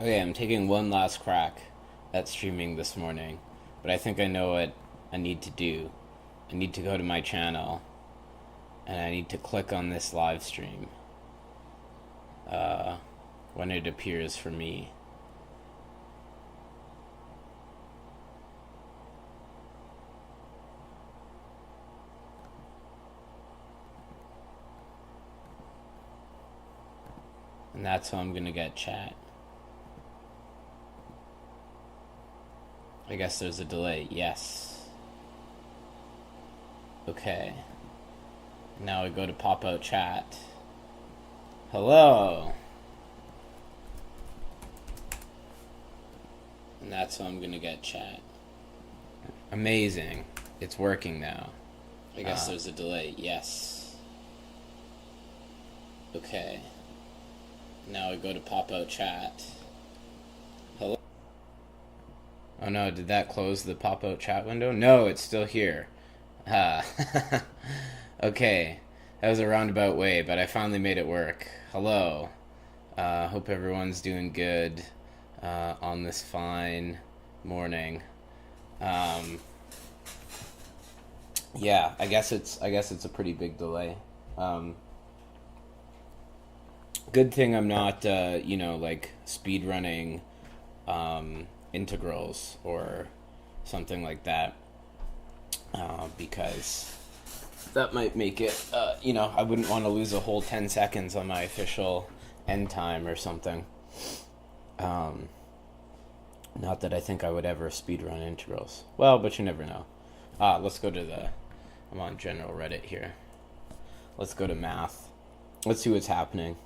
Okay, I'm taking one last crack at streaming this morning, but I think I know what I need to do. I need to go to my channel and I need to click on this live stream when it appears for me. And that's how I'm gonna get chat. I guess there's a delay. Yes. Okay. Now I go to pop out chat. Hello. And that's how I'm gonna get chat. Amazing. It's working now. I guess there's a delay. Yes. Okay. Now I go to pop out chat. Hello. Oh no, did that close the pop out chat window? No, it's still here. Okay. That was a roundabout way, but I finally made it work. Hello. Hope everyone's doing good on this fine morning. Yeah, I guess it's a pretty big delay. Good thing I'm not like speed running integrals or something like that, because that might make it I wouldn't want to lose a whole 10 seconds on my official end time or something. Not that I think I would ever speedrun integrals. Well, but you never know. Let's go to I'm on general Reddit here. Let's go to math. Let's see what's happening.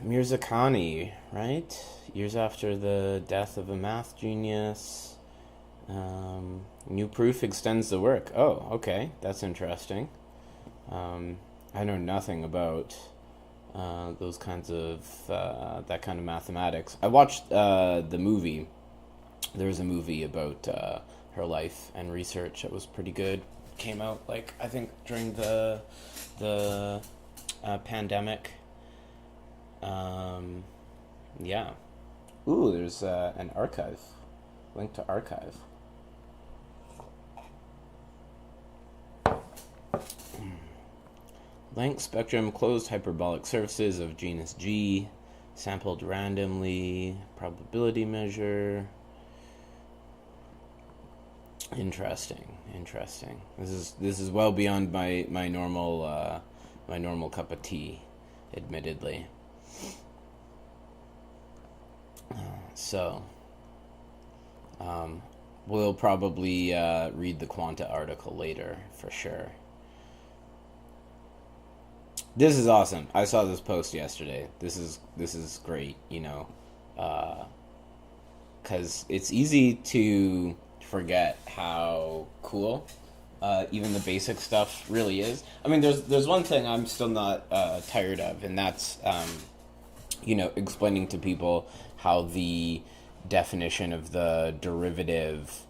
Mirzakhani, right? Years after the death of a math genius. New proof extends the work. Oh, okay. That's interesting. I know nothing about those kinds of that kind of mathematics. I watched the movie. There was a movie about her life and research that was pretty good. Came out I think during the pandemic. Yeah. Ooh, there's an archive. Link to archive. Length spectrum closed hyperbolic surfaces of genus G, sampled randomly, probability measure. Interesting. This is well beyond my normal cup of tea, admittedly. So, we'll probably read the Quanta article later for sure. This is awesome. I saw this post yesterday. This is great, because it's easy to forget how cool even the basic stuff really is. I mean, there's one thing I'm still not tired of, and that's explaining to people how the definition of the derivative,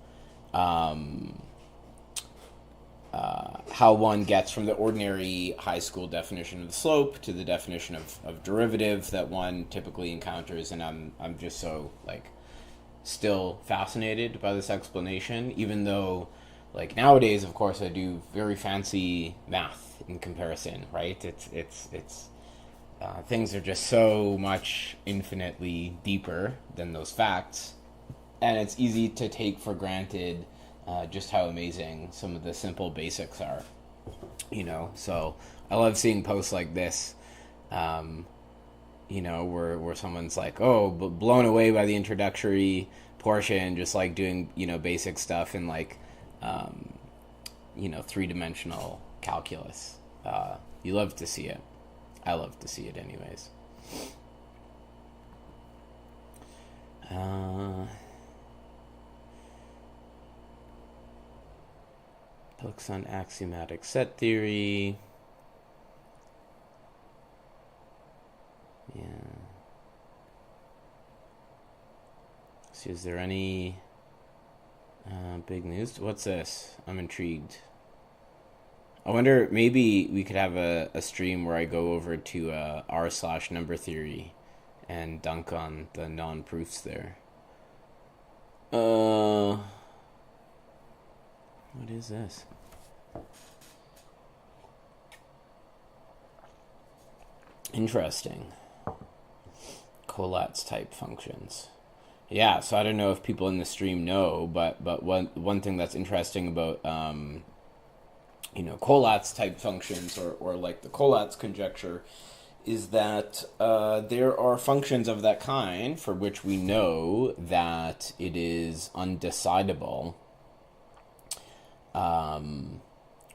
how one gets from the ordinary high school definition of the slope to the definition of derivative that one typically encounters, and I'm just so still fascinated by this explanation, even though nowadays, of course, I do very fancy math in comparison, right? It's things are just so much infinitely deeper than those facts, and it's easy to take for granted just how amazing some of the simple basics are, So I love seeing posts like this, where someone's like, oh, but blown away by the introductory portion, just doing, basic stuff in three-dimensional calculus. You love to see it. I love to see it anyways. Books on axiomatic set theory. Yeah. So is there any big news? What's this? I'm intrigued. I wonder, maybe we could have a stream where I go over to r/number theory and dunk on the non-proofs there. What is this? Interesting. Collatz type functions. Yeah, so I don't know if people in the stream know, but one thing that's interesting about Collatz type functions, or like the Collatz conjecture, is that there are functions of that kind for which we know that it is undecidable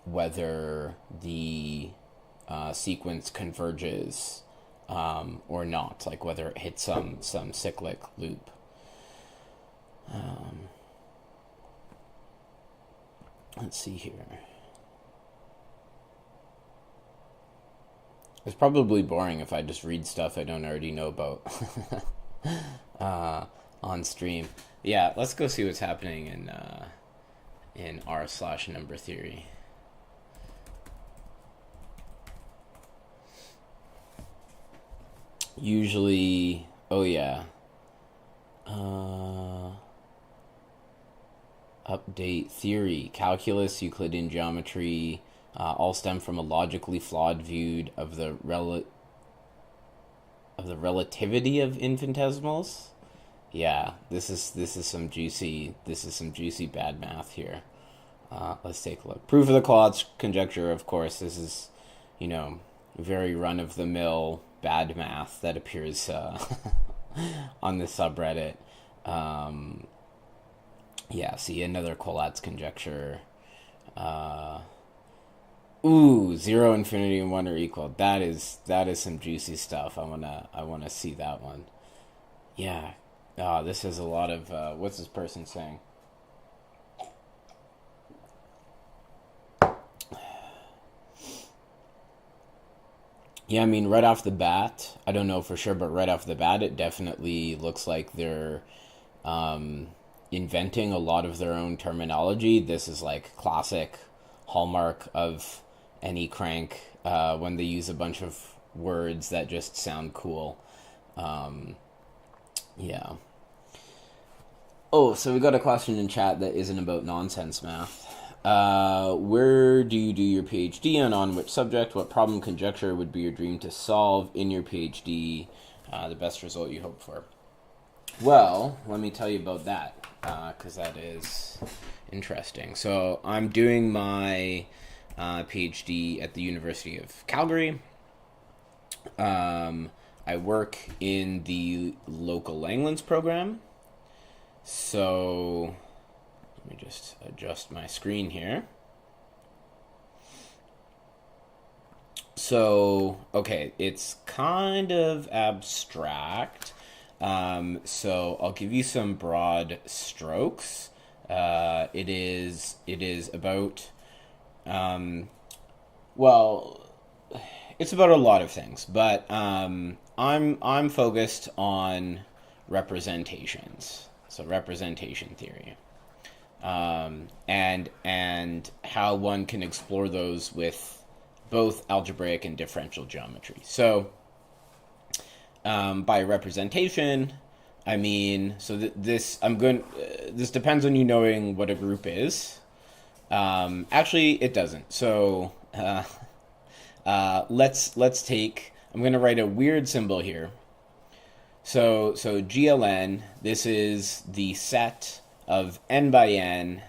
whether the sequence converges or not, like whether it hits some cyclic loop. Let's see here. It's probably boring if I just read stuff I don't already know about on stream. Yeah, let's go see what's happening in r/number theory. Usually, oh yeah. Update theory, calculus, Euclidean geometry, all stem from a logically flawed view of the relativity of infinitesimals. Yeah, this is some juicy bad math here. Let's take a look. Proof of the Collatz conjecture. Of course, this is very run of the mill bad math that appears on the subreddit. Yeah, see another Collatz conjecture. Zero, infinity, and one are equal. That is some juicy stuff. I wanna see that one. Yeah. This is a lot of what's this person saying? Yeah, I mean, right off the bat, I don't know for sure, but right off the bat, it definitely looks like they're inventing a lot of their own terminology. This is like classic hallmark of any crank when they use a bunch of words that just sound cool. Yeah. Oh, so we got a question in chat that isn't about nonsense math. Where do you do your Ph.D. and on which subject? What problem conjecture would be your dream to solve in your Ph.D.? The best result you hope for. Well, let me tell you about that, because that is interesting. So I'm doing my Ph.D. at the University of Calgary. I work in the local Langlands program. So let me just adjust my screen here. So, okay, it's kind of abstract. So I'll give you some broad strokes. It is about, it's about a lot of things, but I'm focused on representations. So representation theory, and how one can explore those with both algebraic and differential geometry. So by representation, I mean, so this depends on you knowing what a group is. Actually, it doesn't. So let's take. I'm going to write a weird symbol here. So GLN, this is the set of n by n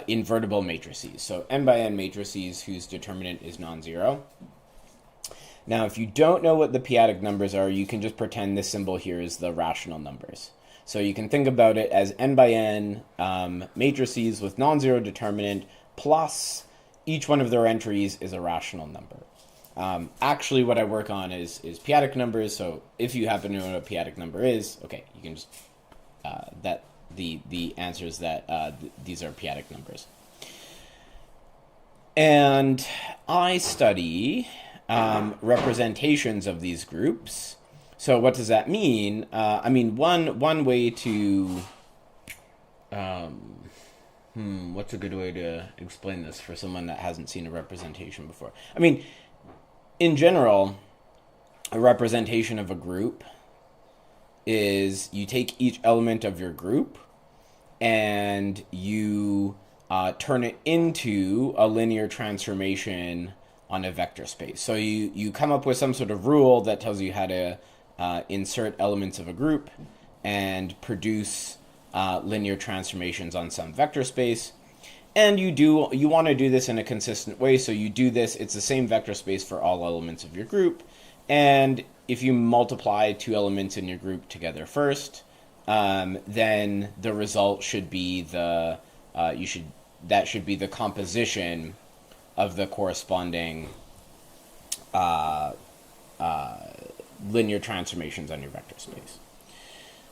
invertible matrices. So n by n matrices whose determinant is non-zero. Now, if you don't know what the p-adic numbers are, you can just pretend this symbol here is the rational numbers. So you can think about it as n by n matrices with non-zero determinant plus each one of their entries is a rational number. Actually, what I work on is p-adic numbers. So if you happen to know what a p-adic number is, okay, you can just that the answer is that these are p-adic numbers. And I study representations of these groups. So what does that mean? I mean, one way to what's a good way to explain this for someone that hasn't seen a representation before? I mean, in general, a representation of a group is you take each element of your group and you turn it into a linear transformation on a vector space. So you come up with some sort of rule that tells you how to insert elements of a group and produce linear transformations on some vector space. And you want to do this in a consistent way, so you do this, it's the same vector space for all elements of your group. And if you multiply two elements in your group together first, then the result should be that should be the composition of the corresponding linear transformations on your vector space.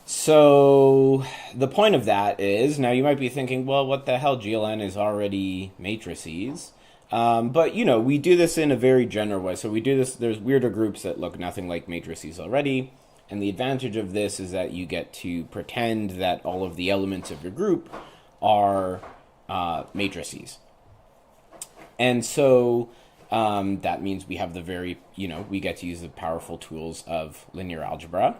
So the point of that is, now you might be thinking, well, what the hell, GLN is already matrices. But, we do this in a very general way. So we do this, there's weirder groups that look nothing like matrices already. And the advantage of this is that you get to pretend that all of the elements of your group are matrices. And so that means we have we get to use the powerful tools of linear algebra.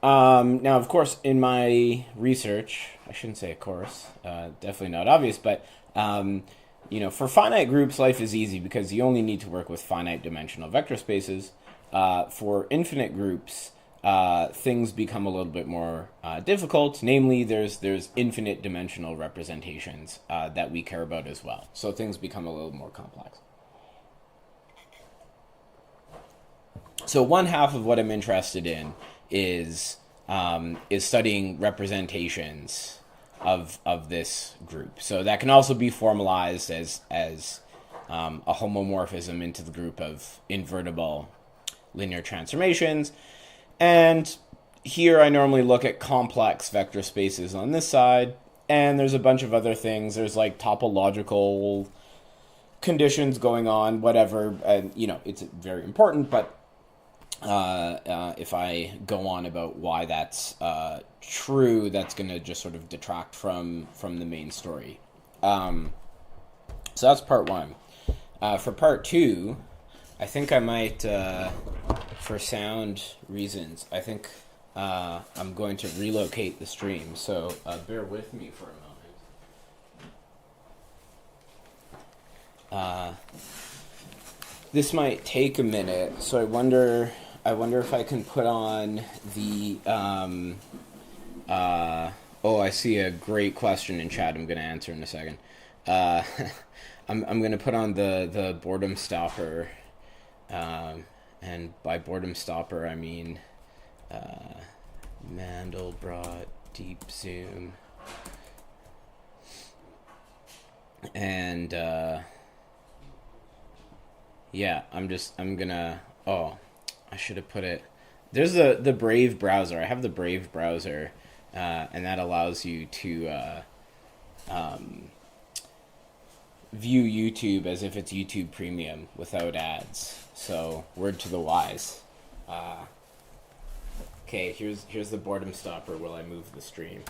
Now, of course, in my research, I shouldn't say of course, definitely not obvious, but, for finite groups, life is easy because you only need to work with finite dimensional vector spaces. For infinite groups, things become a little bit more difficult. Namely, there's infinite dimensional representations that we care about as well. So things become a little more complex. So one half of what I'm interested in is studying representations of this group. So that can also be formalized as a homomorphism into the group of invertible linear transformations. And here I normally look at complex vector spaces on this side, and there's a bunch of other things. There's like topological conditions going on, whatever, and it's very important, but if I go on about why that's true, that's going to just sort of detract from the main story. So that's part one. For part two, I think I might, for sound reasons, I think I'm going to relocate the stream. So bear with me for a moment. This might take a minute, so I wonder if I can put on the I see a great question in chat I'm going to answer in a second. I'm going to put on the boredom stopper, and by boredom stopper I mean Mandelbrot deep zoom, and yeah, I'm gonna, I should have put it, there's the Brave browser. I have the Brave browser, and that allows you to view YouTube as if it's YouTube Premium without ads. So, word to the wise. Okay, here's the boredom stopper while I move the stream.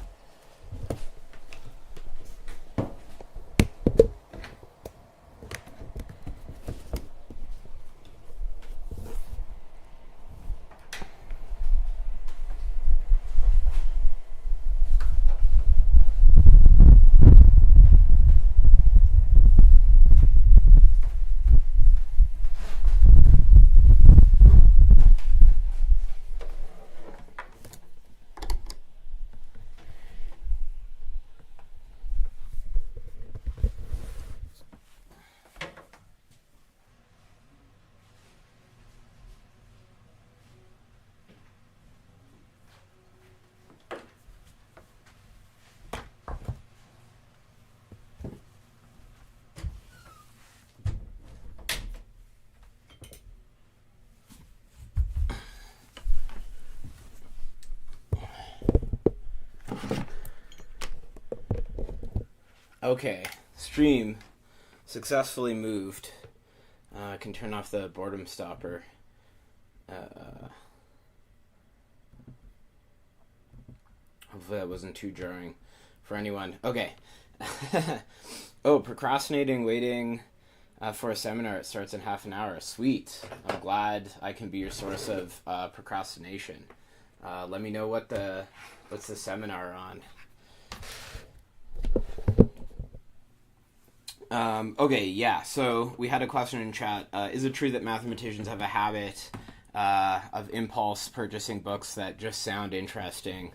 Okay, stream successfully moved. I can turn off the boredom stopper. Hopefully that wasn't too jarring for anyone. Okay. Procrastinating, waiting. For a seminar, it starts in half an hour. Sweet. I'm glad I can be your source of procrastination. Let me know what's the seminar on. Okay, yeah. So we had a question in chat. Is it true that mathematicians have a habit of impulse purchasing books that just sound interesting?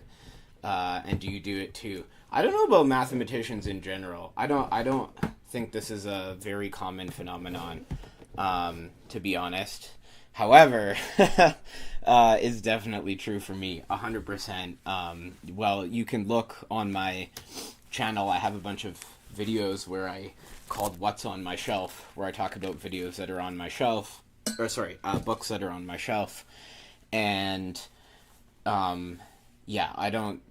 And do you do it too? I don't know about mathematicians in general. I don't think this is a very common phenomenon, to be honest. However, it's definitely true for me, 100%. Well, you can look on my channel. I have a bunch of videos where I called "What's on My Shelf," where I talk about videos that are on my shelf, books that are on my shelf, and yeah, I don't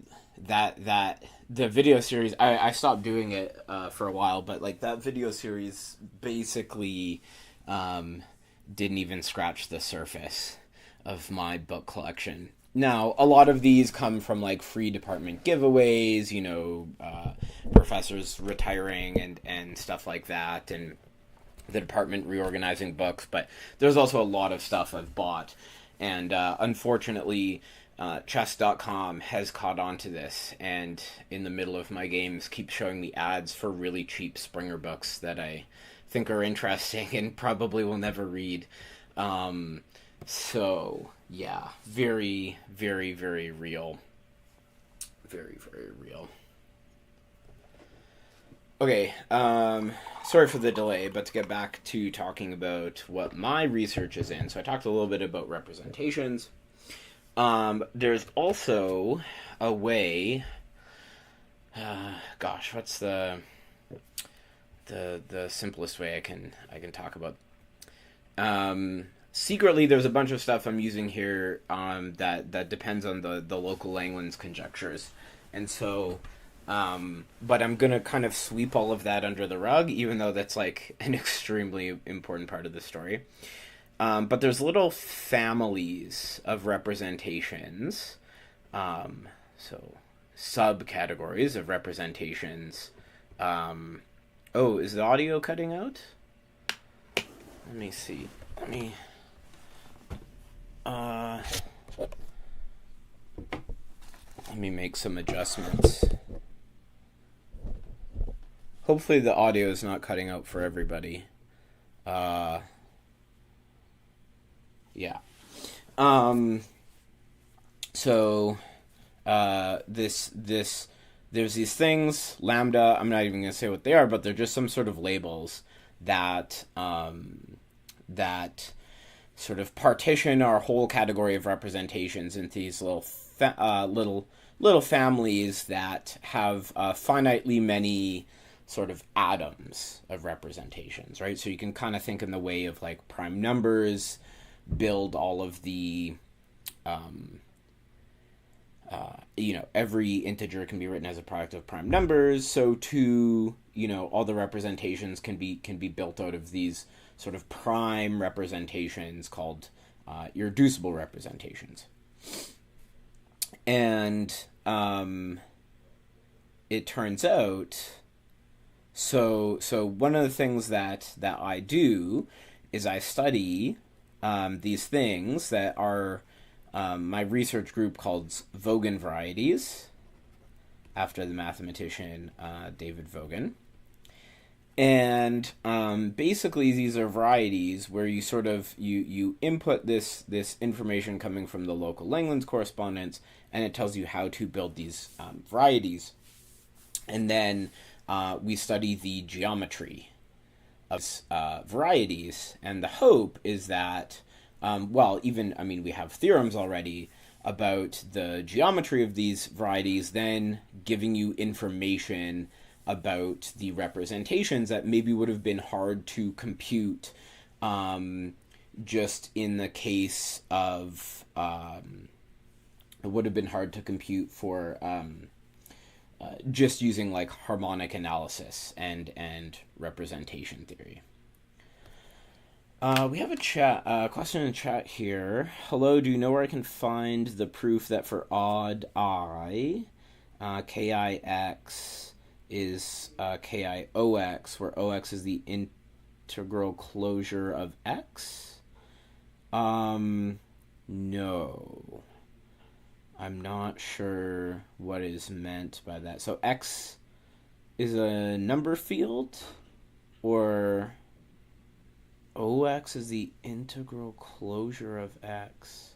that the video series. I stopped doing it for a while, but like that video series basically didn't even scratch the surface of my book collection. Now, a lot of these come from like free department giveaways, professors retiring and stuff like that, and the department reorganizing books. But there's also a lot of stuff I've bought, and unfortunately, chess.com has caught on to this, and in the middle of my games keeps showing me ads for really cheap Springer books that I think are interesting and probably will never read. So yeah, very, very, very real. Very, very real. Okay, sorry for the delay, but to get back to talking about what my research is in. So I talked a little bit about representations. There's also a way. What's the simplest way I can talk about? Secretly, there's a bunch of stuff I'm using here that depends on the local language conjectures, and so. But I'm gonna kind of sweep all of that under the rug, even though that's like an extremely important part of the story. But there's little families of representations, so subcategories of representations. Oh, is the audio cutting out? Let me see. Let me make some adjustments. Hopefully the audio is not cutting out for everybody. Yeah. So this there's these things, lambda. I'm not even gonna say what they are, but they're just some sort of labels that that sort of partition our whole category of representations into these little families that have finitely many sort of atoms of representations, right? So you can kind of think in the way of like prime numbers, build all of the every integer can be written as a product of prime numbers. So too, all the representations can be built out of these sort of prime representations called irreducible representations. And it turns out, so one of the things that I do is I study these things that are my research group called Vogin varieties, after the mathematician David Vogin. And basically these are varieties where you sort of you input this information coming from the local Langlands correspondence, and it tells you how to build these varieties. And then we study the geometry of varieties, and the hope is that we have theorems already about the geometry of these varieties, then giving you information about the representations that maybe would have been hard to compute just in the case of it would have been hard to compute for just using like harmonic analysis and representation theory. We have a question in the chat here. Hello, do you know where I can find the proof that for odd I, KIX is KIOX, where OX is the integral closure of x? No. I'm not sure what is meant by that. So x is a number field, or OX is the integral closure of x?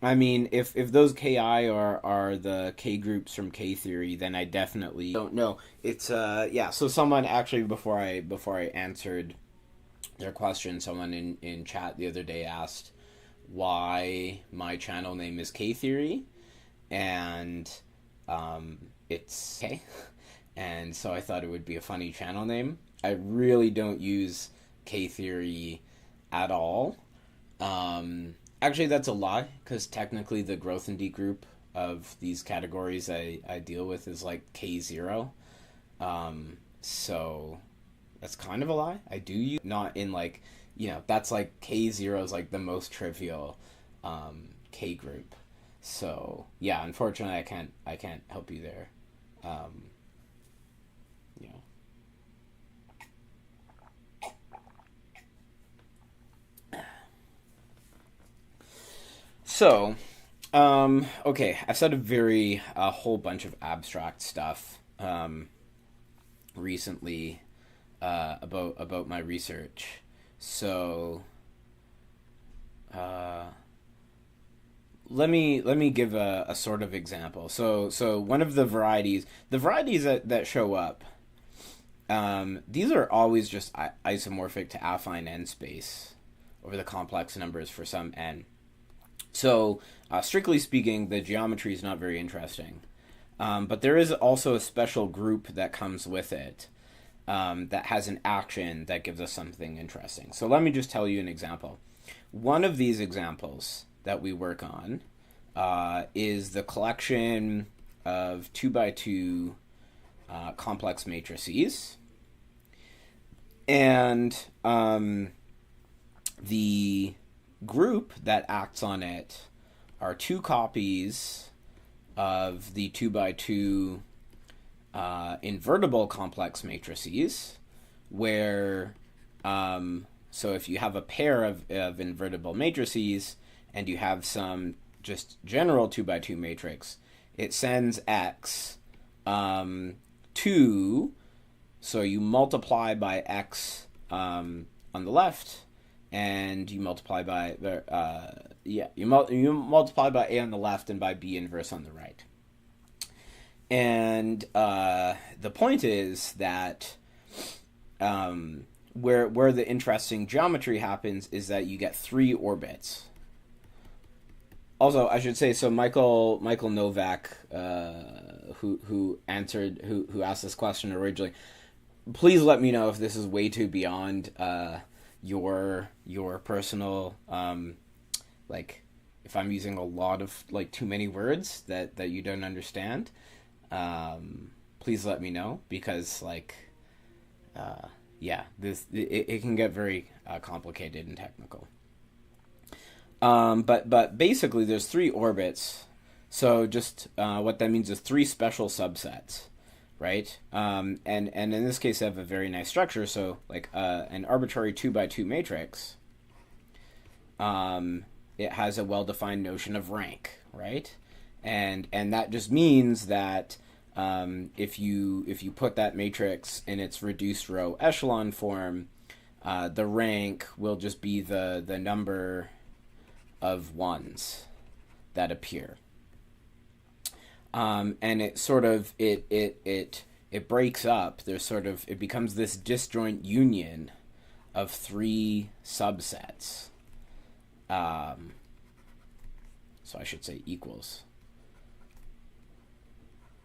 I mean, if those Ki are the K groups from K theory, then I definitely don't know. It's yeah. So someone actually before I answered their question, someone in chat the other day asked why my channel name is K theory, and it's K, and so I thought it would be a funny channel name. I really don't use K theory at all. Actually, that's a lie, because technically the growth and D group of these categories I deal with is like K0. So that's kind of a lie. I do use, not in like, that's like K0 is like the most trivial K group. So yeah, unfortunately I can't help you there. Yeah. So, okay, I've said a whole bunch of abstract stuff recently about my research. So, let me give a sort of example. So one of the varieties that show up, these are always just isomorphic to affine n space over the complex numbers for some n. So, strictly speaking, the geometry is not very interesting. But there is also a special group that comes with it that has an action that gives us something interesting. So let me just tell you an example. One of these examples that we work on is the collection of 2x2 complex matrices. And the group that acts on it are two copies of the 2x2 invertible complex matrices, where so if you have a pair of invertible matrices and you have some just general 2x2 matrix, it sends x to, so you multiply by x on the left, and you multiply by you multiply by a on the left and by b inverse on the right. And the point is that where the interesting geometry happens is that you get three orbits. Also, I should say, so Michael Novak, who asked this question originally, please let me know if this is way too beyond your personal, like, if I'm using a lot of, like, too many words that you don't understand. Please let me know, because, like, yeah, it can get very complicated and technical. But basically there's three orbits, so just what that means is three special subsets, right? And in this case I have a very nice structure. So like an arbitrary 2x2 matrix, it has a well-defined notion of rank, right? And that just means that if you put that matrix in its reduced row echelon form, the rank will just be the number of ones that appear. And it sort of it breaks up. It becomes this disjoint union of three subsets. So I should say equals.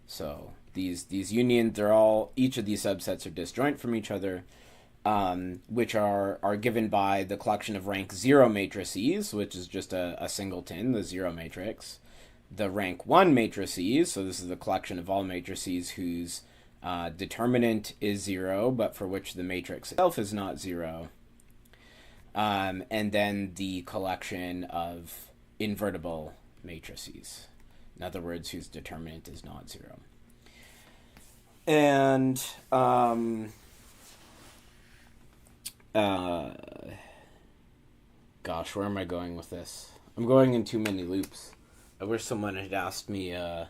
So these unions, each of these subsets are disjoint from each other, which are given by the collection of rank 0 matrices, which is just a singleton, the 0 matrix. The rank 1 matrices, so this is the collection of all matrices whose determinant is 0, but for which the matrix itself is not 0. And then the collection of invertible matrices. In other words, whose determinant is not 0. And Uh, Gosh, where am I going with this? I'm going in too many loops. I wish someone had asked me uh,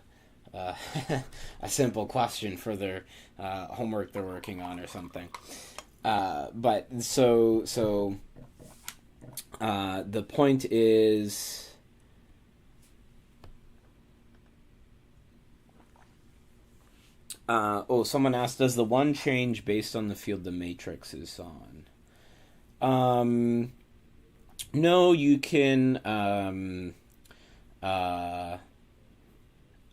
a simple question for their homework they're working on or something. But the point is. Someone asked, does the one change based on the field the matrix is on? No, you can. Uh,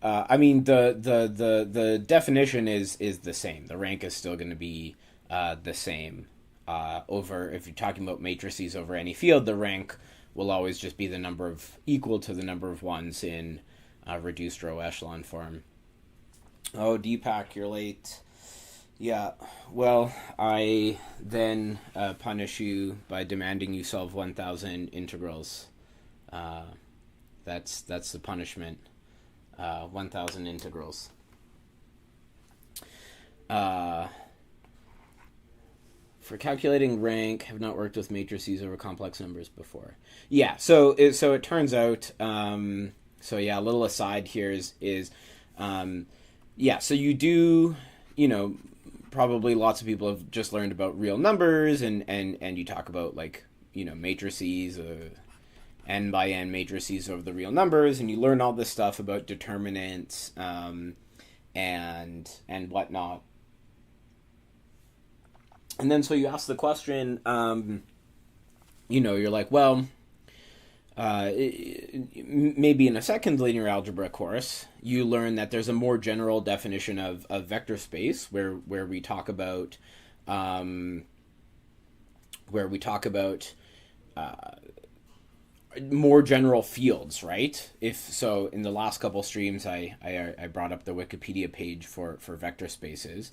I mean, the definition is the same. The rank is still going to be the same. Over if you're talking about matrices over any field, the rank will always just be the number of equal to the number of ones in reduced row echelon form. Oh, Deepak, you're late. Yeah, well, I then punish you by demanding you solve 1,000 integrals. Uh, that's the punishment. 1,000 integrals. For calculating rank, have not worked with matrices over complex numbers before. Yeah, so it turns out. A little aside here is yeah, so you do, probably lots of people have just learned about real numbers and you talk about matrices, n by n matrices over the real numbers, and you learn all this stuff about determinants and whatnot. And then so you ask the question, you're like, well, maybe in a second linear algebra course, you learn that there's a more general definition of vector space where we talk about more general fields, right? If so, in the last couple streams, I brought up the Wikipedia page for vector spaces,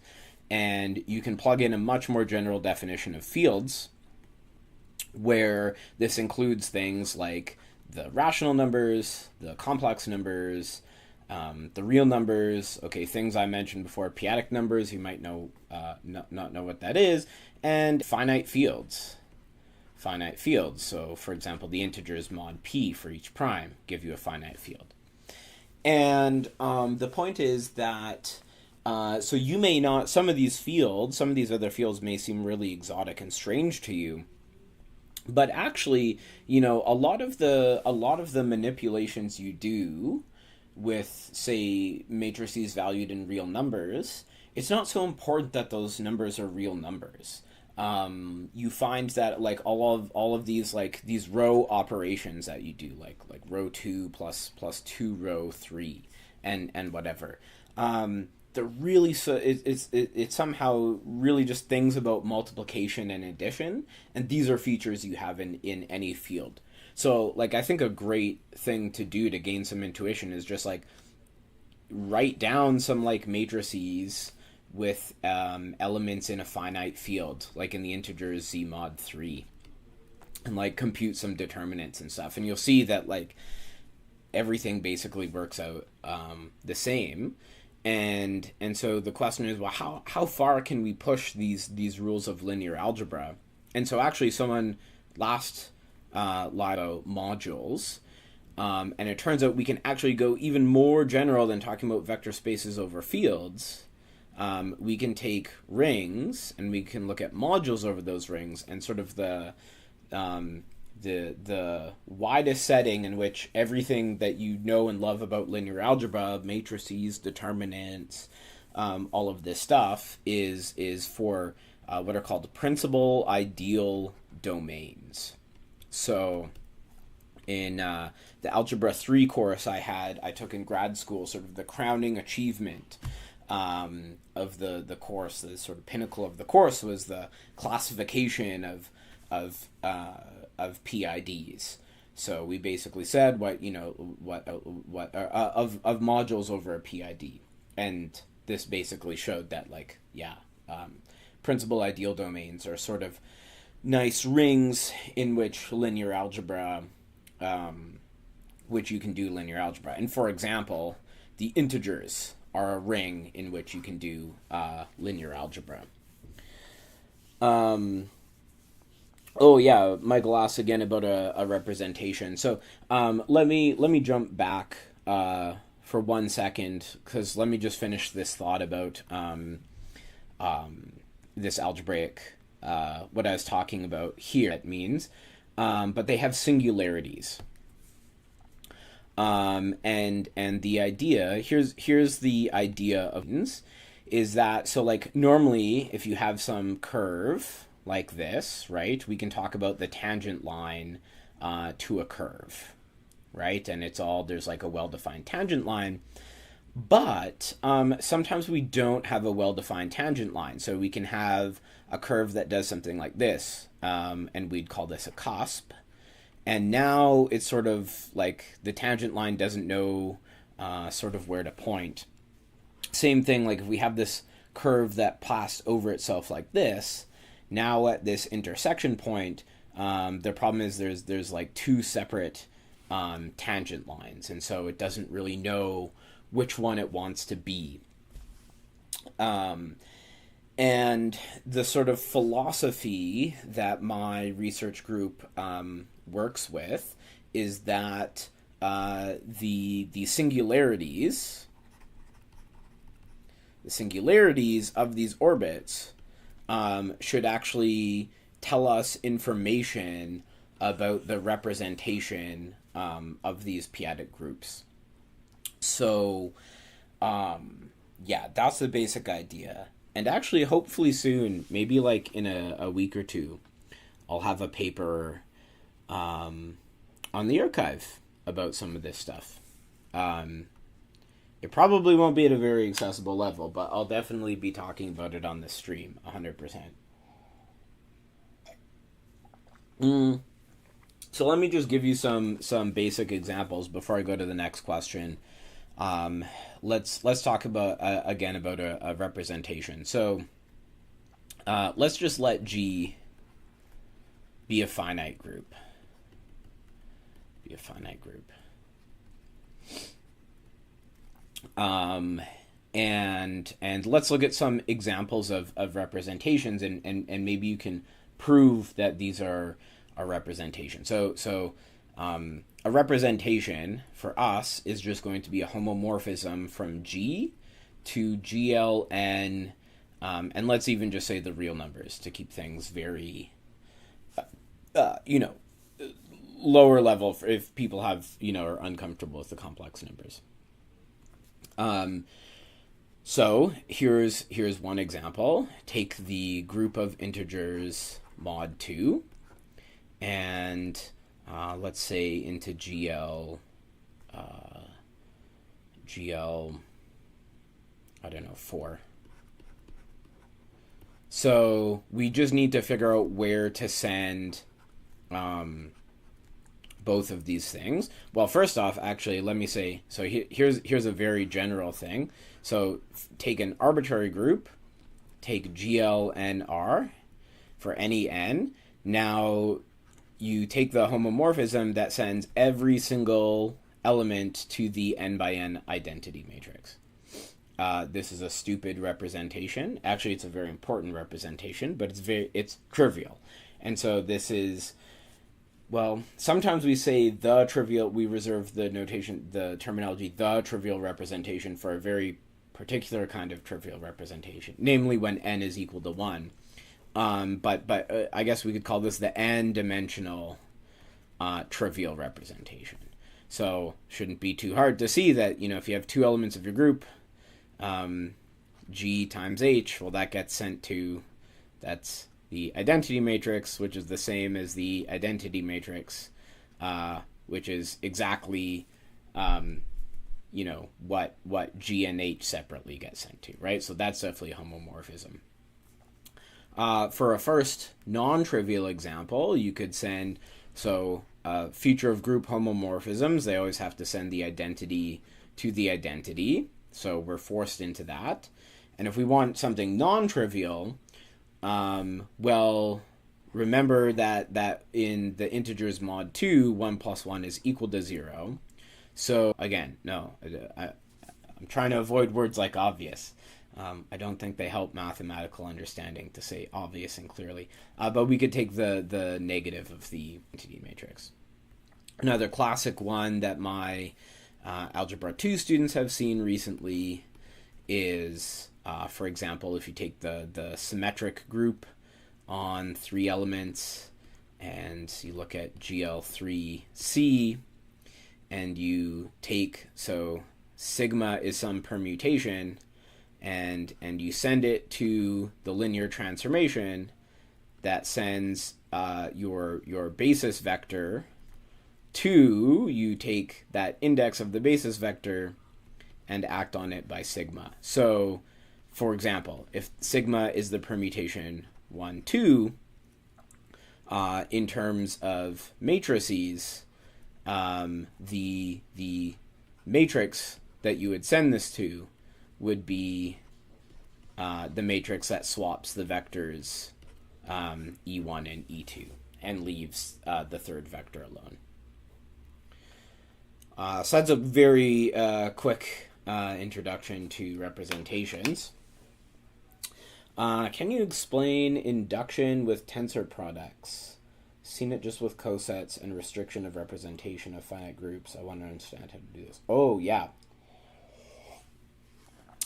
and you can plug in a much more general definition of fields where this includes things like the rational numbers, the complex numbers, the real numbers, things I mentioned before, p-adic numbers, you might not know what that is, and finite fields. So, for example, the integers mod p for each prime give you a finite field. And the point is that so you may not, some of these other fields may seem really exotic and strange to you. But actually, a lot of the manipulations you do with, say, matrices valued in real numbers, it's not so important that those numbers are real numbers. You find that all of these these row operations that you do, like row 2 plus 2 row 3 and whatever. They're really it's somehow really just things about multiplication and addition, and these are features you have in any field. So I think a great thing to do to gain some intuition is just write down some matrices with elements in a finite field, like in the integers z mod 3, and compute some determinants and stuff, and you'll see that everything basically works out the same. And so the question is, well, how far can we push these rules of linear algebra? And so actually someone last lied about modules, and it turns out we can actually go even more general than talking about vector spaces over fields. We can take rings and we can look at modules over those rings, and sort of the widest setting in which everything that you know and love about linear algebra, matrices, determinants, all of this stuff is for what are called principal ideal domains. So in the Algebra 3 course I took in grad school, sort of the crowning achievement of the course, the sort of pinnacle of the course was the classification of PIDs. So we basically said what of modules over a PID, and this basically showed that principal ideal domains are sort of nice rings in which linear algebra, which you can do linear algebra. And for example, the integers are a ring in which you can do linear algebra. Oh yeah, Michael asked again about a representation. So let me jump back for 1 second, because let me just finish this thought about this algebraic what I was talking about here. It means, but they have singularities. And the idea, here's the idea of is that, so like normally if you have some curve like this, right, we can talk about the tangent line to a curve, right? And it's all, there's like a well-defined tangent line. But sometimes we don't have a well-defined tangent line. So we can have a curve that does something like this, and we'd call this a cusp. And now it's sort of like the tangent line doesn't know sort of where to point. Same thing, like if we have this curve that passed over itself like this, now at this intersection point, the problem is there's like two separate tangent lines, and so it doesn't really know which one it wants to be. And the sort of philosophy that my research group works with is that the singularities of these orbits should actually tell us information about the representation of these p-adic groups. So, yeah, that's the basic idea. And actually, hopefully soon, maybe like in a week or two, I'll have a paper on the archive about some of this stuff. It probably won't be at a very accessible level, but I'll definitely be talking about it on the stream, 100%. So let me just give you some basic examples before I go to the next question. Let's talk about again about a representation. So let's just let G be a finite group. And let's look at some examples of representations, and maybe you can prove that these are a representation. So a representation for us is just going to be a homomorphism from G to GLN, and let's even just say the real numbers to keep things very, lower level for if people have, are uncomfortable with the complex numbers. So here's one example. Take the group of integers mod 2, and let's say into GL, I don't know, 4. So we just need to figure out where to send both of these things. Well, first off, actually, let me say, so here's a very general thing. So take an arbitrary group, take GLNR for any n. Now you take the homomorphism that sends every single element to the n by n identity matrix. This is a stupid representation. Actually, it's a very important representation, but it's trivial. And so this is, well, sometimes we say the trivial, we reserve the notation, the terminology, the trivial representation for a very particular kind of trivial representation, namely when n is equal to 1. But I guess we could call this the n-dimensional trivial representation. So shouldn't be too hard to see that, if you have two elements of your group, G times H, well, that gets sent to, that's the identity matrix, which is the same as the identity matrix, which is exactly, what G and H separately get sent to, right? So that's definitely homomorphism. For a first non-trivial example, you could send, feature of group homomorphisms, they always have to send the identity to the identity, so we're forced into that. And if we want something non-trivial, well, remember that in the integers mod 2, 1 plus 1 is equal to 0. So again, no, I'm trying to avoid words like obvious. I don't think they help mathematical understanding, to say obvious and clearly. But we could take the negative of the entity matrix. Another classic one that my Algebra 2 students have seen recently is, for example, if you take the symmetric group on 3 elements and you look at GL3C and you take, so sigma is some permutation, and you send it to the linear transformation that sends your basis vector to, you take that index of the basis vector and act on it by sigma. So, for example, if sigma is the permutation 1, 2, in terms of matrices, the matrix that you would send this to would be the matrix that swaps the vectors E1 and E2 and leaves the third vector alone. So that's a very quick introduction to representations. Can you explain induction with tensor products? Seen it just with cosets and restriction of representation of finite groups. I want to understand how to do this. Oh, yeah.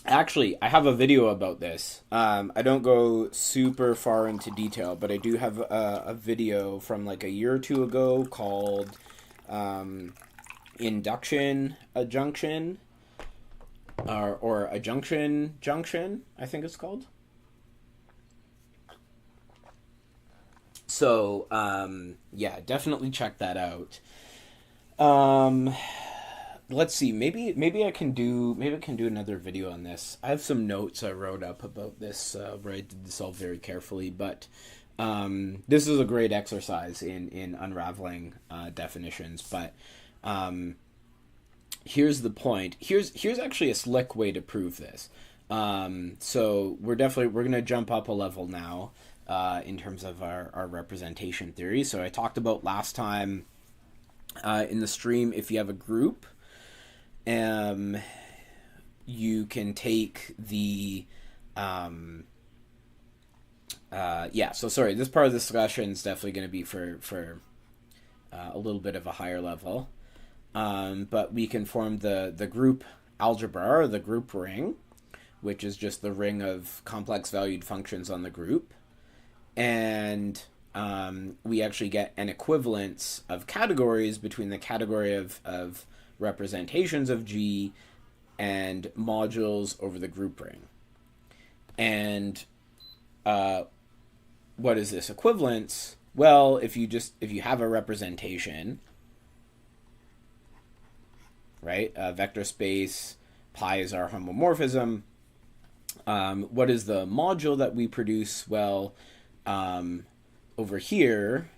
Actually, I have a video about this. I don't go super far into detail, but I do have a video from like a year or two ago called Induction Adjunction, or Adjunction Junction, I think it's called. So, yeah, definitely check that out. Let's see. Maybe I can do another video on this. I have some notes I wrote up about this where I did this all very carefully. But this is a great exercise in unraveling definitions. But here's the point. Here's actually a slick way to prove this. So we're gonna jump up a level now in terms of our representation theory. So I talked about last time in the stream, if you have a group, you can take the so sorry, this part of the discussion is definitely going to be for a little bit of a higher level, but we can form the group algebra, or the group ring, which is just the ring of complex valued functions on the group, and we actually get an equivalence of categories between the category of representations of G and modules over the group ring. And what is this equivalence? Well, if you have a representation, right? Vector space, pi is our homomorphism. What is the module that we produce? Well, over here,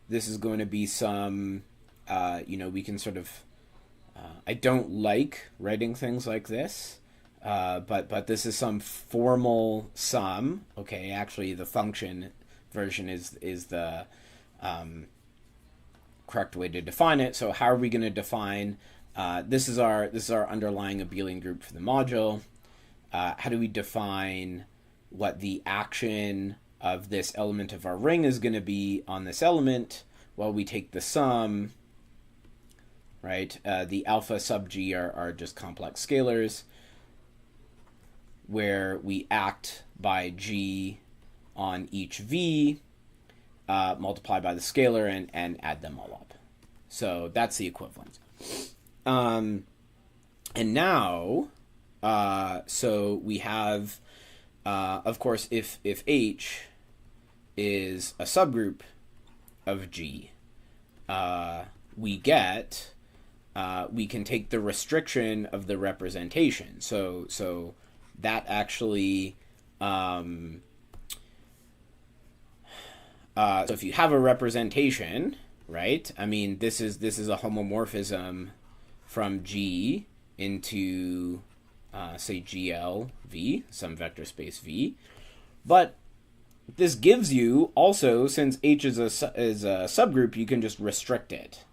this is going to be some, we can sort of, I don't like writing things like this, but this is some formal sum. Okay, actually the function version is the correct way to define it. So how are we going to define, this is our underlying abelian group for the module. How do we define what the action of this element of our ring is going to be on this element? Well, we take the sum, right? The alpha sub G are just complex scalars, where we act by G on each V, multiply by the scalar, and add them all up. So that's the equivalence. And now, so we have, of course, if H is a subgroup of G, we can take the restriction of the representation. So that actually, so if you have a representation, right? I mean, this is a homomorphism from G into, say, GL V, some vector space V. But this gives you also, since H is a subgroup, you can just restrict it.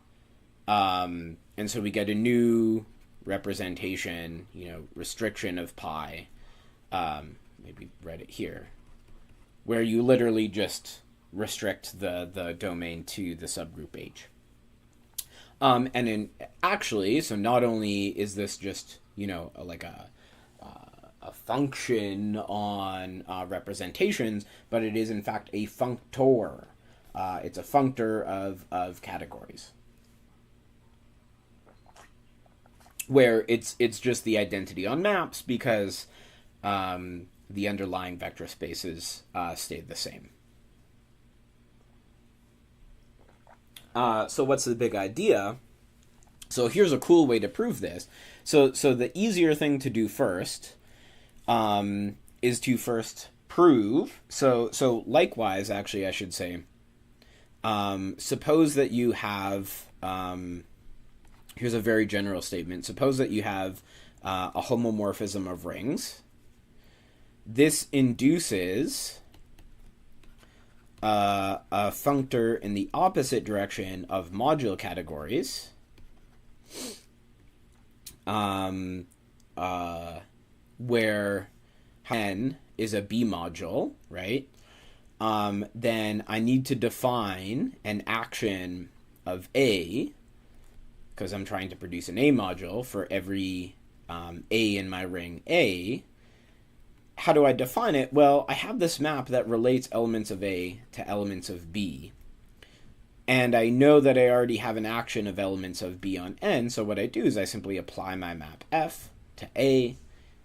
And so we get a new representation, restriction of pi, maybe write it here, where you literally just restrict the domain to the subgroup H. And in actually, so not only is this just, like a function on representations, but it is in fact a functor. It's a functor of categories, where it's just the identity on maps because the underlying vector spaces stayed the same. So what's the big idea? So here's a cool way to prove this. So the easier thing to do first is to first prove. So likewise, actually, I should say, suppose that you have, here's a very general statement. Suppose that you have a homomorphism of rings. This induces a functor in the opposite direction of module categories, where n is a B module, right? Then I need to define an action of A, because I'm trying to produce an A module for every A in my ring A. How do I define it? Well, I have this map that relates elements of A to elements of B. And I know that I already have an action of elements of B on N, so what I do is I simply apply my map F to A,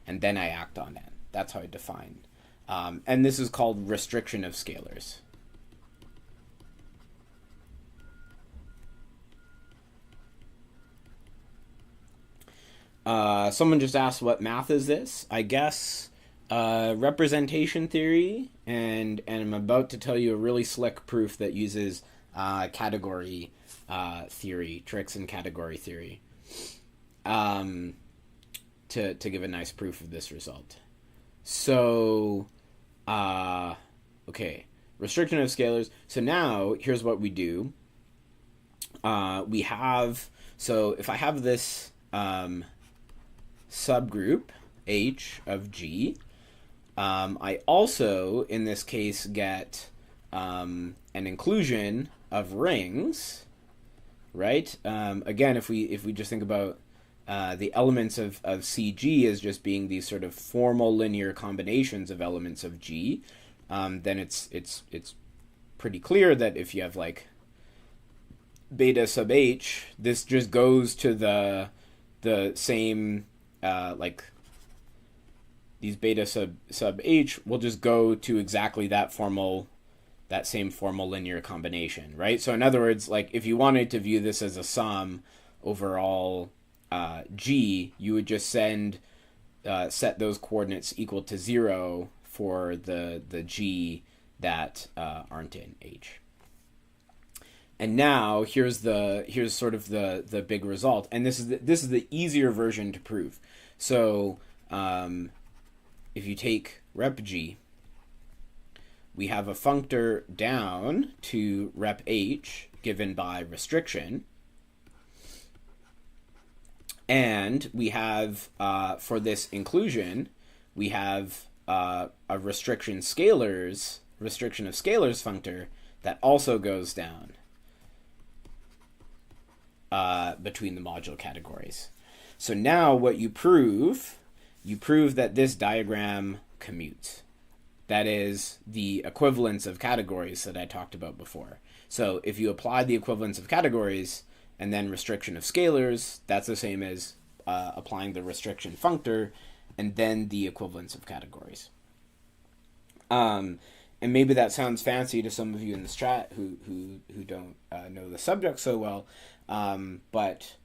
and then I act on N. That's how I define. And this is called restriction of scalars. Someone just asked, what math is this? I guess representation theory, and I'm about to tell you a really slick proof that uses category theory, tricks in category theory, to give a nice proof of this result. So, okay, restriction of scalars. So now, here's what we do. We have, so if I have this subgroup H of G, I also, in this case, get an inclusion of rings, right? Again, if we just think about the elements of CG as just being these sort of formal linear combinations of elements of G, then it's pretty clear that if you have like beta sub H, this just goes to the same like these beta sub H will just go to exactly that same formal linear combination, right? So in other words, like if you wanted to view this as a sum over all G, you would just set those coordinates equal to 0 for the G that aren't in H. And now here's sort of the big result, and this is the easier version to prove. So if you take rep G, we have a functor down to rep H given by restriction, and we have for this inclusion we have a restriction of scalars functor that also goes down between the module categories. So now what you prove that this diagram commutes. That is the equivalence of categories that I talked about before. So if you apply the equivalence of categories and then restriction of scalars, that's the same as applying the restriction functor and then the equivalence of categories. And maybe that sounds fancy to some of you in this chat who don't know the subject so well, but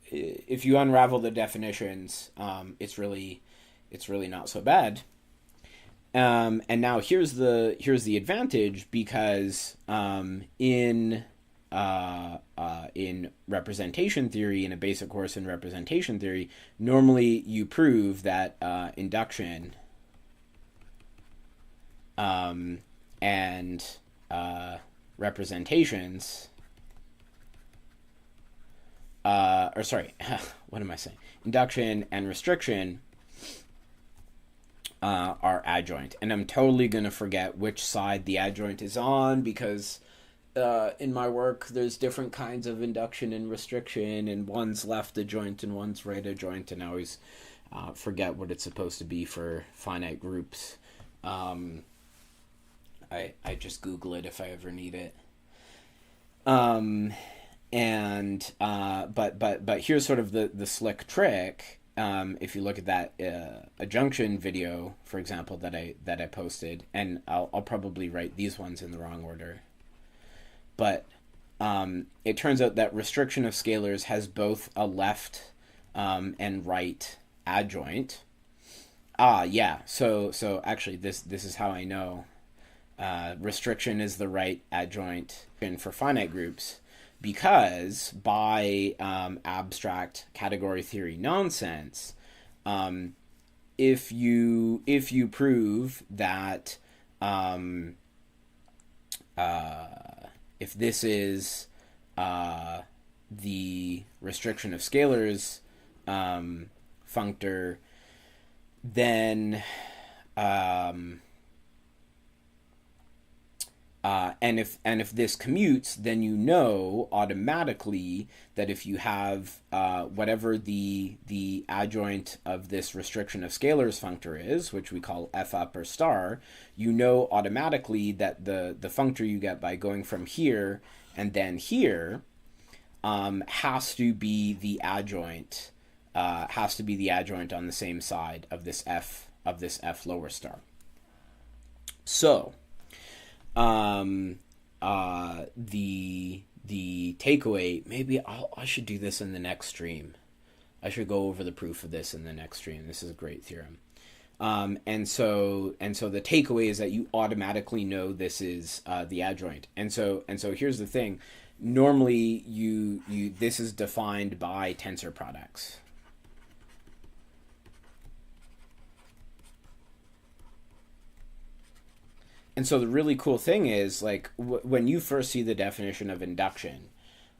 if you unravel the definitions, it's really not so bad. And now here's the advantage, because in representation theory, in a basic course in representation theory, normally you prove that induction and representations, what am I saying? Induction and restriction are adjoint. And I'm totally going to forget which side the adjoint is on, because in my work there's different kinds of induction and restriction, and one's left adjoint and one's right adjoint, and I always forget what it's supposed to be for finite groups. I just Google it if I ever need it. But here's sort of the slick trick. If you look at that adjunction video, for example, that I posted, and I'll probably write these ones in the wrong order, but it turns out that restriction of scalars has both a left and right adjoint. Yeah. So actually, this is how I know. Restriction is the right adjoint for finite groups, because by abstract category theory nonsense, if you prove that if this is the restriction of scalars functor, then and if this commutes, then you know automatically that if you have whatever the adjoint of this restriction of scalars functor is, which we call f up or star, you know automatically that the functor you get by going from here and then here has to be the adjoint on the same side of this f lower star. So the takeaway, maybe I should do this in the next stream. I should go over the proof of this in the next stream. This is a great theorem. And so the takeaway is that you automatically know this is the adjoint. And so here's the thing. Normally this is defined by tensor products. And so the really cool thing is, like, when you first see the definition of induction,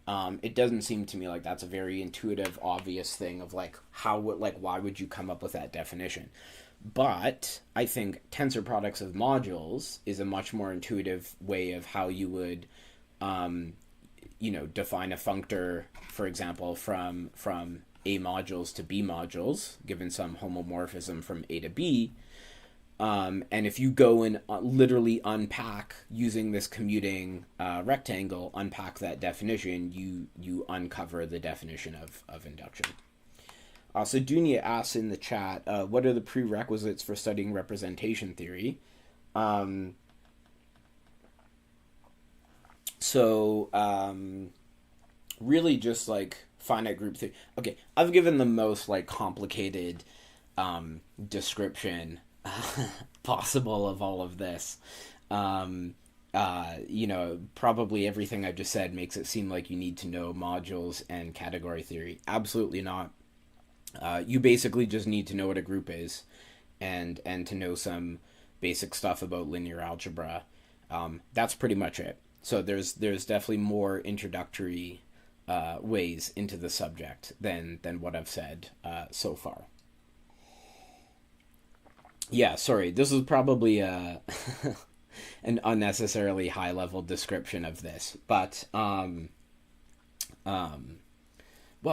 it doesn't seem to me like that's a very intuitive, obvious thing of why would you come up with that definition? But I think tensor products of modules is a much more intuitive way of how you would, define a functor, for example, from A modules to B modules, given some homomorphism from A to B. And if you go and literally unpack, using this commuting rectangle, unpack that definition, you uncover the definition of induction. So Dunia asks in the chat, what are the prerequisites for studying representation theory? Really just like finite group theory. Okay, I've given the most complicated description possible of all of this. Probably everything I've just said makes it seem like you need to know modules and category theory. Absolutely not. You basically just need to know what a group is, and to know some basic stuff about linear algebra. That's pretty much it. So there's definitely more introductory ways into the subject than what I've said so far. Yeah, sorry. This is probably an unnecessarily high-level description of this, but well,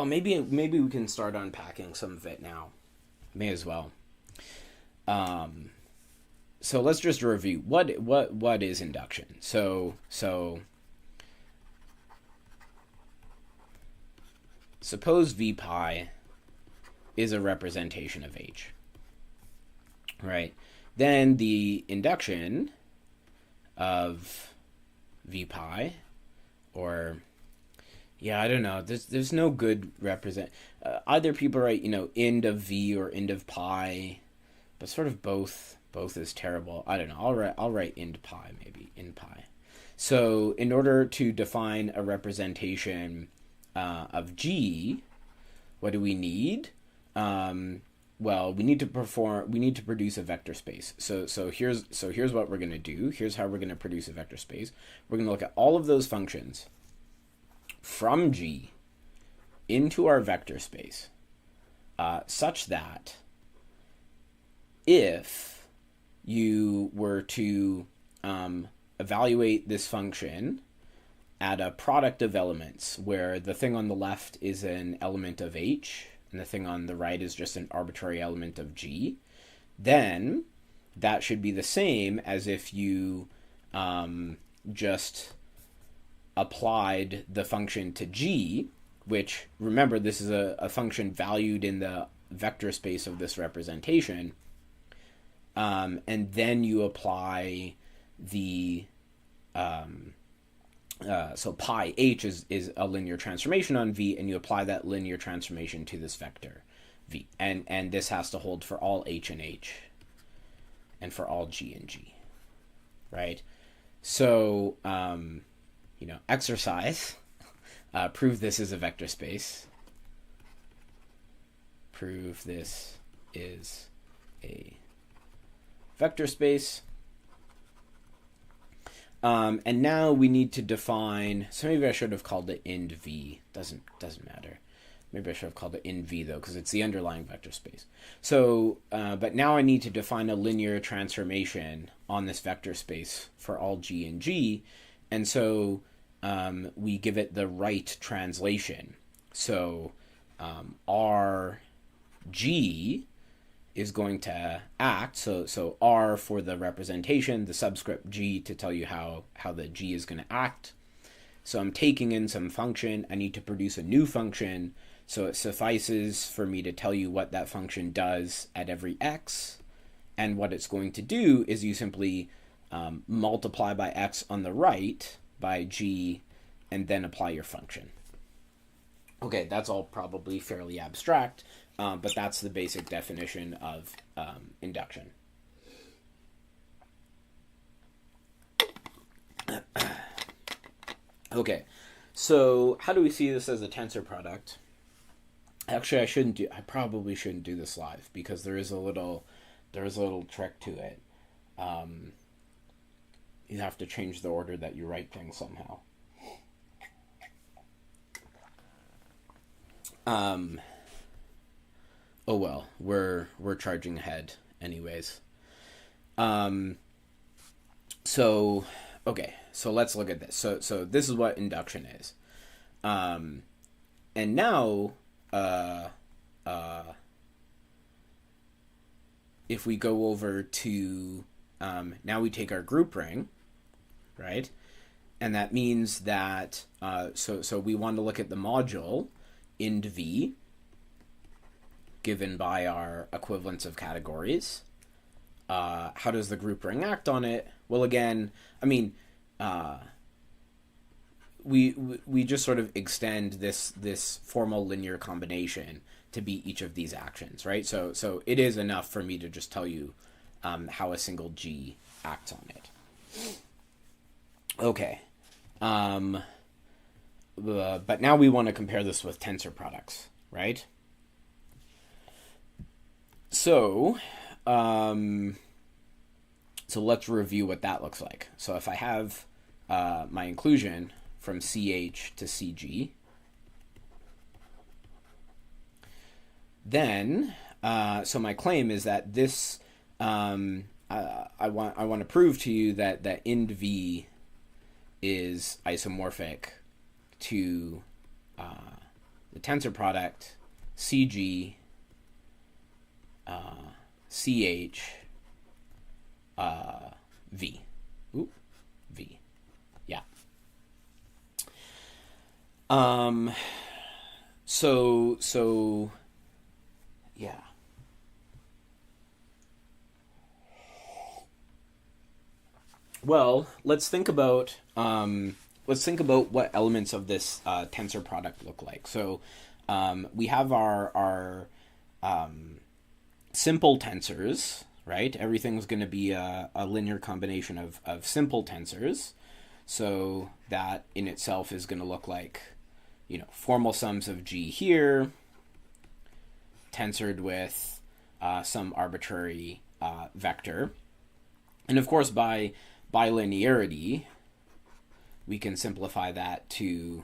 maybe we can start unpacking some of it now. May as well. So let's just review what is induction. So suppose V pi is a representation of H. Right, then the induction of V pi, or I don't know. There's no good represent. Either people write ind of V or ind of pi, but sort of both is terrible. I don't know. I'll write ind pi, maybe ind pi. So in order to define a representation of G, what do we need? Well, we need to produce a vector space. So here's what we're going to do. Here's how we're going to produce a vector space. We're going to look at all of those functions from G into our vector space, such that if you were to evaluate this function at a product of elements where the thing on the left is an element of H and the thing on the right is just an arbitrary element of G, then that should be the same as if you just applied the function to G, which, remember, this is a function valued in the vector space of this representation, and then you apply the so pi h is a linear transformation on V, and you apply that linear transformation to this vector V, and this has to hold for all H and H and for all G and G, right? So exercise, prove this is a vector space. Prove this is a vector space. And now we need to define, so maybe I should have called it ind V. Doesn't matter. Maybe I should have called it ind V though, because it's the underlying vector space. So, but now I need to define a linear transformation on this vector space for all G and G. And so we give it the right translation. So R G is going to act, so R for the representation, the subscript G to tell you how the G is going to act. So I'm taking in some function. I need to produce a new function. So it suffices for me to tell you what that function does at every x. And what it's going to do is you simply multiply by x on the right by G and then apply your function. Okay, that's all probably fairly abstract, but that's the basic definition of induction. Okay, so how do we see this as a tensor product? Actually, I probably shouldn't do this live because there is a little trick to it. You have to change the order that you write things somehow. Oh well, we're charging ahead anyways. So let's look at this. So this is what induction is. And now if we go over to now we take our group ring, right? And that means that so we want to look at the module ind V given by our equivalence of categories. How does the group ring act on it? Well, again, I mean, we just sort of extend this formal linear combination to be each of these actions, right? So it is enough for me to just tell you how a single G acts on it. Okay. But now we want to compare this with tensor products, right? So let's review what that looks like. So if I have my inclusion from CH to CG, then so my claim is that this I want to prove to you that ind V is isomorphic to the tensor product CG CH V. Ooh, V. Yeah. So yeah. Well, let's think about what elements of this tensor product look like. So we have our simple tensors, right? Everything's going to be a linear combination of simple tensors. So that in itself is going to look like, formal sums of G here, tensored with some arbitrary vector. And of course, by linearity, we can simplify that to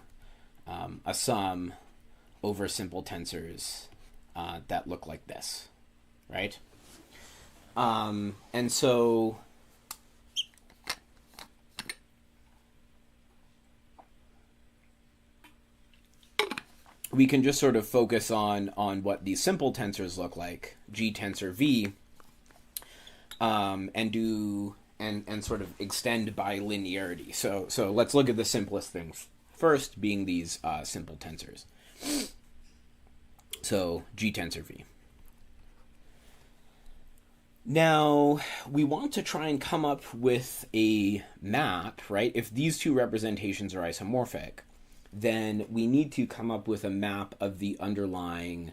a sum over simple tensors that look like this, right? And so we can just sort of focus on what these simple tensors look like, G tensor V, and sort of extend by linearity. So let's look at the simplest things first, being these simple tensors. So G tensor V. Now, we want to try and come up with a map, right? If these two representations are isomorphic, then we need to come up with a map of the underlying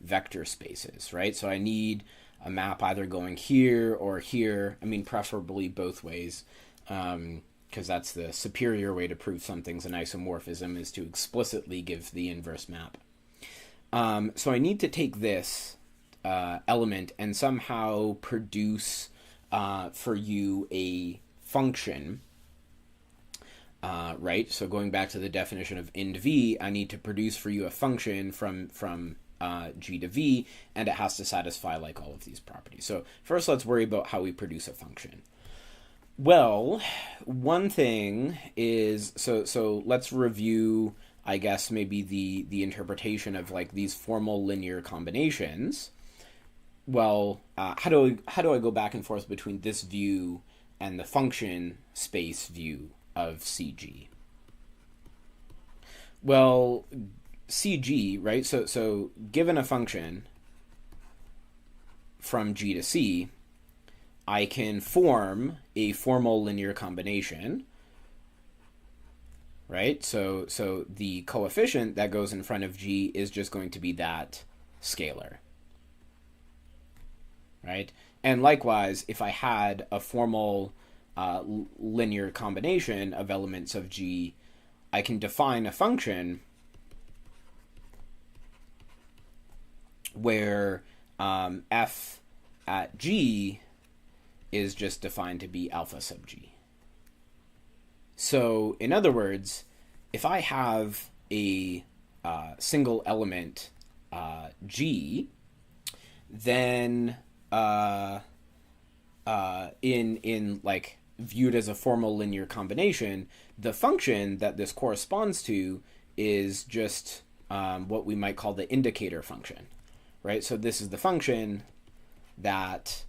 vector spaces, right? So I need a map either going here or here. I mean, preferably both ways, because that's the superior way to prove something's an isomorphism, is to explicitly give the inverse map. So I need to take this element and somehow produce for you a function, right? So going back to the definition of ind v, I need to produce for you a function from G to V, and it has to satisfy like all of these properties. So first, let's worry about how we produce a function. Well, one thing is, so let's review, I guess, maybe the interpretation of like these formal linear combinations. Well, how do I go back and forth between this view and the function space view of CG? Well, CG, right? So given a function from G to C, I can form a formal linear combination, right? So the coefficient that goes in front of G is just going to be that scalar, right? And likewise, if I had a formal linear combination of elements of G, I can define a function where f at G is just defined to be alpha sub G. So, in other words, if I have a single element G, then in like viewed as a formal linear combination, the function that this corresponds to is just what we might call the indicator function, right? So this is the function that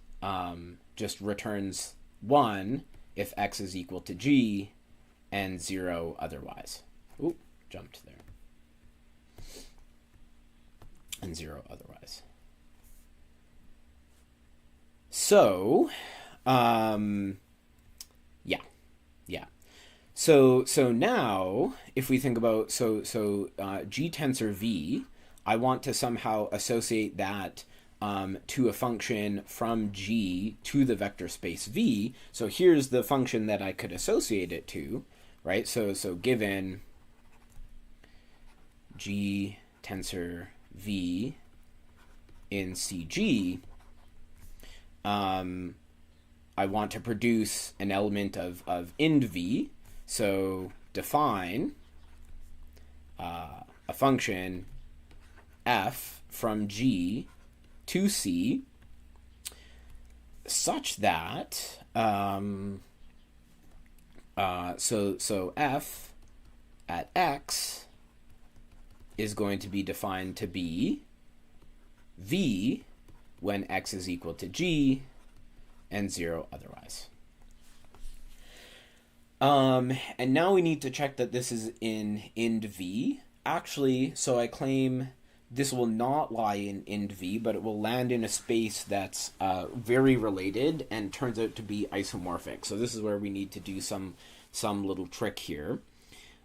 just returns 1 if x is equal to G and 0 otherwise. Oop, jumped there. And 0 otherwise. So, yeah. So now, if we think about, G tensor V, I want to somehow associate that to a function from G to the vector space V. So here's the function that I could associate it to, right? So given G tensor V in CG, I want to produce an element of ind V. So define a function f from G to C such that so f at x is going to be defined to be V when x is equal to G and 0 otherwise. And now we need to check that this is in ind V. Actually, so I claim this will not lie in ind V, but it will land in a space that's very related and turns out to be isomorphic. So this is where we need to do some little trick here.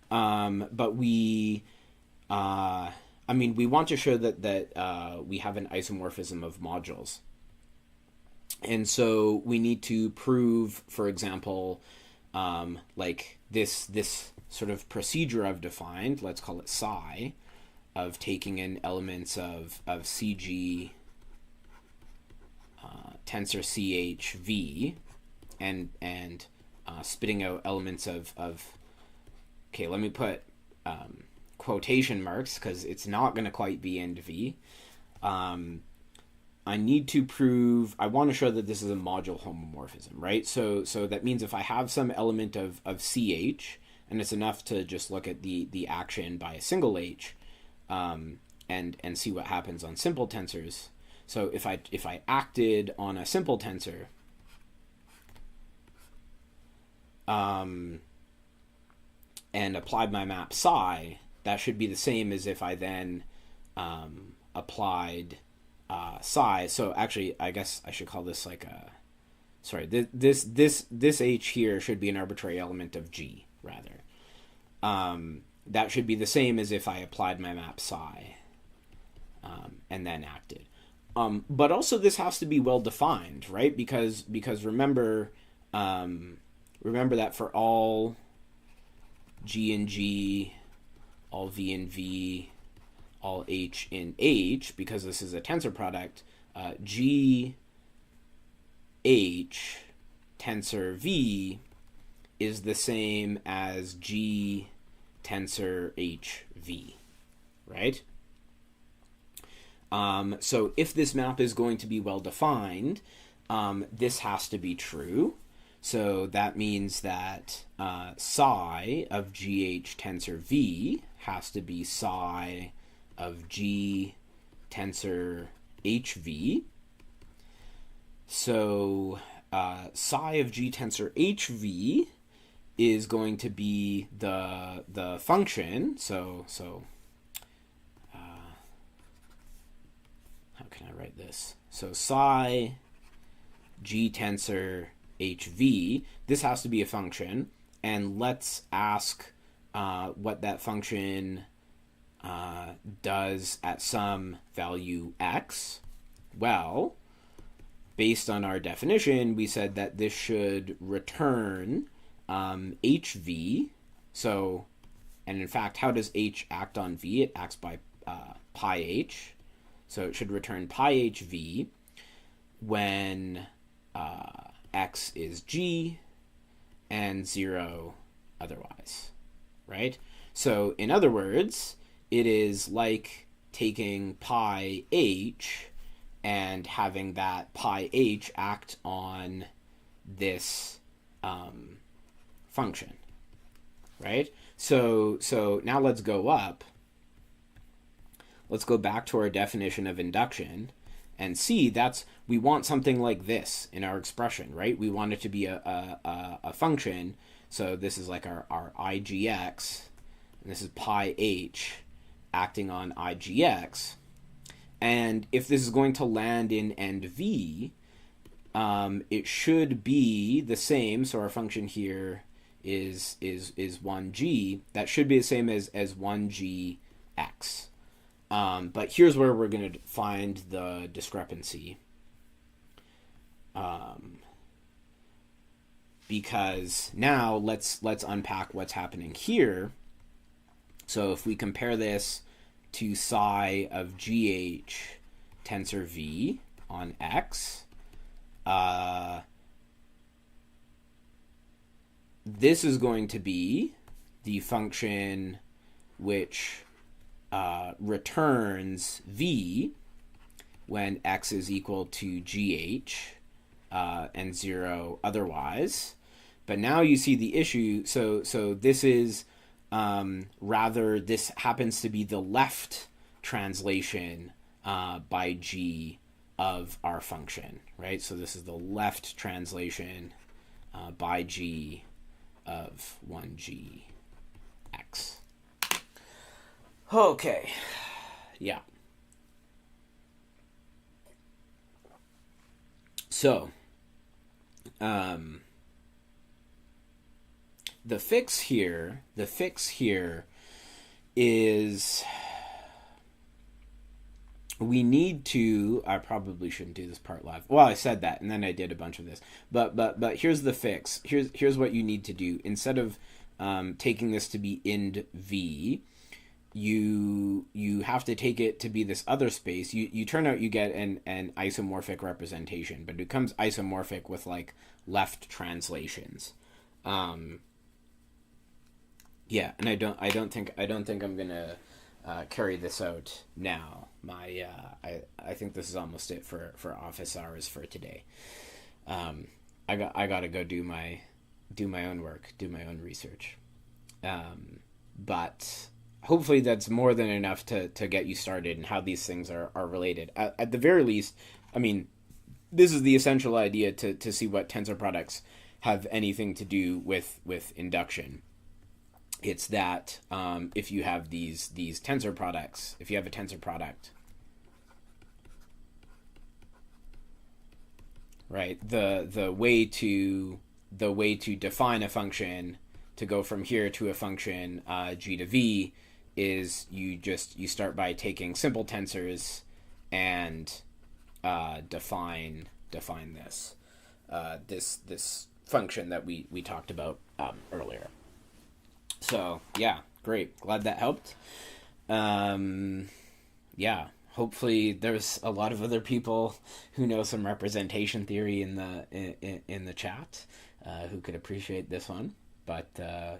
But we want to show that we have an isomorphism of modules. And so we need to prove, for example, like this sort of procedure I've defined, let's call it psi, of taking in elements of CG tensor CH V and spitting out elements of okay, let me put quotation marks because it's not going to quite be ind V. to prove, I want to show that this is a module homomorphism, right? So that means if I have some element of CH, and it's enough to just look at the action by a single H, and see what happens on simple tensors. So if I acted on a simple tensor, and applied my map psi, that should be the same as if I then applied psi. So actually, I guess I should call this like a, sorry, this H here should be an arbitrary element of G, rather. That should be the same as if I applied my map psi, and then acted. But also this has to be well defined, right? Because remember that for all G in G, all V in V, all H in H, because this is a tensor product, G H tensor V is the same as G tensor H V, right? So if this map is going to be well defined, this has to be true. So that means that psi of GH tensor V has to be psi of G tensor HV. So psi of G tensor HV is going to be the function. So how can I write this? So psi G tensor HV, this has to be a function, and let's ask what that function does at some value x. Well, based on our definition, we said that this should return HV. So, and in fact, how does H act on V? It acts by pi H. So it should return pi HV when x is G and 0 otherwise, right? So in other words, it is like taking pi H and having that pi H act on this function, right? So now let's go up. Let's go back to our definition of induction and see we want something like this in our expression, right? We want it to be a function. So this is like our IGX, and this is pi H acting on IGX. And if this is going to land in end V, it should be the same. So our function here is 1g. That should be the same as 1gx. But here's where we're going to find the discrepancy. Because now let's unpack what's happening here. So if we compare this to psi of GH tensor V on X, this is going to be the function which returns V when X is equal to GH and 0 otherwise. But now you see the issue. So this is this happens to be the left translation by G of our function, right? So this is the left translation by G of 1gx. Okay, yeah. So, the fix here is we need to, I probably shouldn't do this part live. Well, I said that, and then I did a bunch of this. But here's the fix. Here's what you need to do. Instead of taking this to be ind V, you have to take it to be this other space. You turn out you get an isomorphic representation, but it becomes isomorphic with like left translations. Yeah, and I don't think I'm gonna carry this out now. I think this is almost it for office hours for today. I got to go do my own work, do my own research. But hopefully that's more than enough to get you started and how these things are related. At the very least, I mean, this is the essential idea to see what tensor products have anything to do with induction. It's that if you have these tensor products, if you have a tensor product, right? The way to define a function to go from here to a function g to v is you start by taking simple tensors and define this function that we talked about earlier. So yeah, great. Glad that helped. Yeah, hopefully there's a lot of other people who know some representation theory in the chat who could appreciate this one. But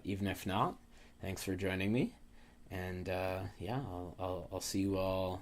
even if not, thanks for joining me. And yeah, I'll see you all